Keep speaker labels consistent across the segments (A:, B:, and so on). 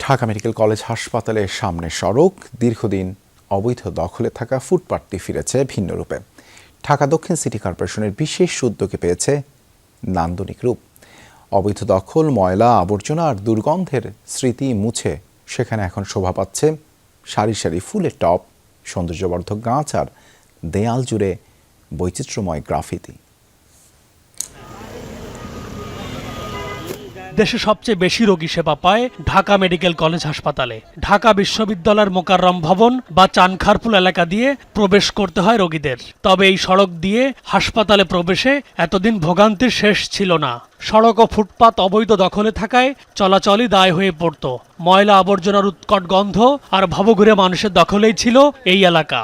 A: Dhaka medical college হাসপাতালের সামনে সড়ক দীর্ঘদিন অবৈধ দখলে থাকা ফুটপাতটি ফিরেছে ভিন্ন রূপে। ঢাকা দক্ষিণ সিটি কর্পোরেশনের বিশেষ উদ্যোগে পেয়েছে নান্দনিক রূপ। অবৈধ দখল, ময়লা, আবর্জনা আর দুর্গন্ধের স্মৃতি মুছে সেখানে এখন শোভা পাচ্ছে সারি সারি ফুলের টব, সৌন্দর্যবর্ধক গাছ আর দেয়াল জুড়ে বৈচিত্র্যময় গ্রাফিতি।
B: দেশে সবচেয়ে বেশি রোগী সেবা পায় ঢাকা মেডিকেল কলেজ হাসপাতালে। ঢাকা বিশ্ববিদ্যালয়ের মোকাররম ভবন বা চানখারপুল এলাকা দিয়ে প্রবেশ করতে হয় রোগীদের। তবে এই সড়ক দিয়ে হাসপাতালে প্রবেশে এতদিন ভোগান্তির শেষ ছিল না। সড়ক ও ফুটপাত অবৈধ দখলে থাকায় চলাচলই দায় হয়ে পড়ত। ময়লা আবর্জনার উৎকট গন্ধ আর ভবঘুরে মানুষের দখলেই ছিল এই এলাকা।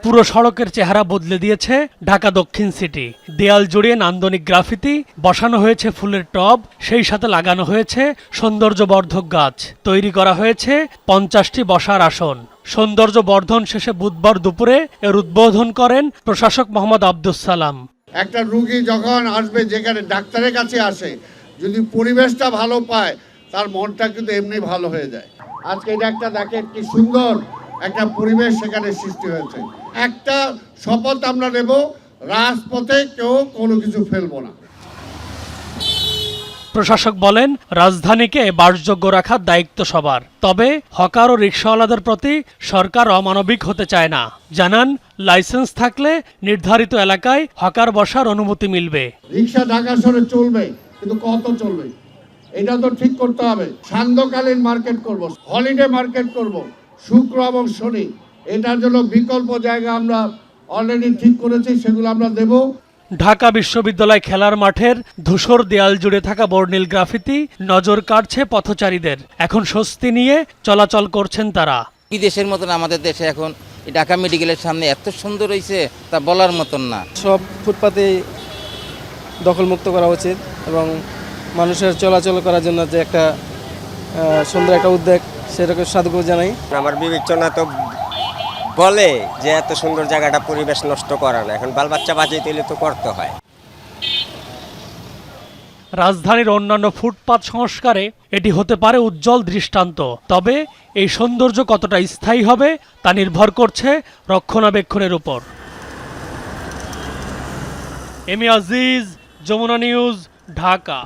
B: পুরো সড়কের চেহারা বদলে দিয়েছে ঢাকা দক্ষিণ সিটি। দেয়াল জুড়ে নান্দনিক গ্রাফিতি, বসানো হয়েছে ফুলের টব, সেই সাথে লাগানো হয়েছে সৌন্দর্যবর্ধক গাছ। তৈরি করা হয়েছে 50টি বসার আসন। সৌন্দর্য বর্ধন শেষে বুধবার দুপুরে এর উদ্বোধন করেন প্রশাসক মোহাম্মদ আব্দুস সালাম।
C: একটা রোগী যখন আসবে, যেখানে ডাক্তারের কাছে আসে, যদি পরিবেশটা ভালো পায় তার মনটা কিন্তু এমনি ভালো হয়ে যায়। আজকে এটা একটা দেখেন কি সুন্দর একটা পরিবেশ সেখানে সৃষ্টি হয়েছে। একটা শপথ আমরা নেব, রাজপথে কেউ কোনো কিছু ফেলবো না।
B: প্রশাসক বলেন, রাজধানীকে বাসযোগ্য রাখার দায়িত্ব সবার। তবে হকার ও রিকশাওয়ালাদের প্রতি সরকার অমানবিক হতে চায় না। জানান, লাইসেন্স থাকলে নির্ধারিত এলাকায় হকার বসার অনুমতি মিলবে।
C: রিকশা ঢাকা শহরে চলবে, কিন্তু কত চলবে এটা তো ঠিক করতে হবে। সান্ধ্যকালীন মার্কেট করব, হলিডে মার্কেট করব, শুক্র এবং শনি। এটার জন্য বিকল্প জায়গা আমরা অলরেডি ঠিক করেছি, সেগুলো আমরা দেব।
B: ঢাকা বিশ্ববিদ্যালয় খেলার মাঠের ধূসর দেয়াল জুড়ে থাকা বর্ণিল গ্রাফিতি নজর কাড়ছে পথচারীদের। এখন স্বস্তি নিয়ে চলাচল করছেন তারা।
D: বিদেশের মতন আমাদের দেশে এখন ঢাকা মেডিকেলের সামনে এত সুন্দর হয়েছে তা বলার মতন না।
E: সব ফুটপাতে দখলমুক্ত করা উচিত এবং মানুষের চলাচল করার জন্য যে একটা সুন্দর একটা উদ্যোগ, সেটাকে সাধুবাদ জানাই।
F: আমার বিবেচনা তো বলে যে এত সুন্দর জায়গাটা পরিবেশ নষ্ট করা না, এখন বাল বাচ্চা বাঁচিয়ে দিলে তো করতে হয়।
B: রাজধানীর অন্যান্য ফুটপাত সংস্কারে এটি হতে পারে উজ্জ্বল দৃষ্টান্ত। তবে এই সৌন্দর্য কতটা স্থায়ী হবে তা নির্ভর করছে রক্ষণাবেক্ষণের উপর। এমি আজিজ, যমুনা নিউজ, ঢাকা।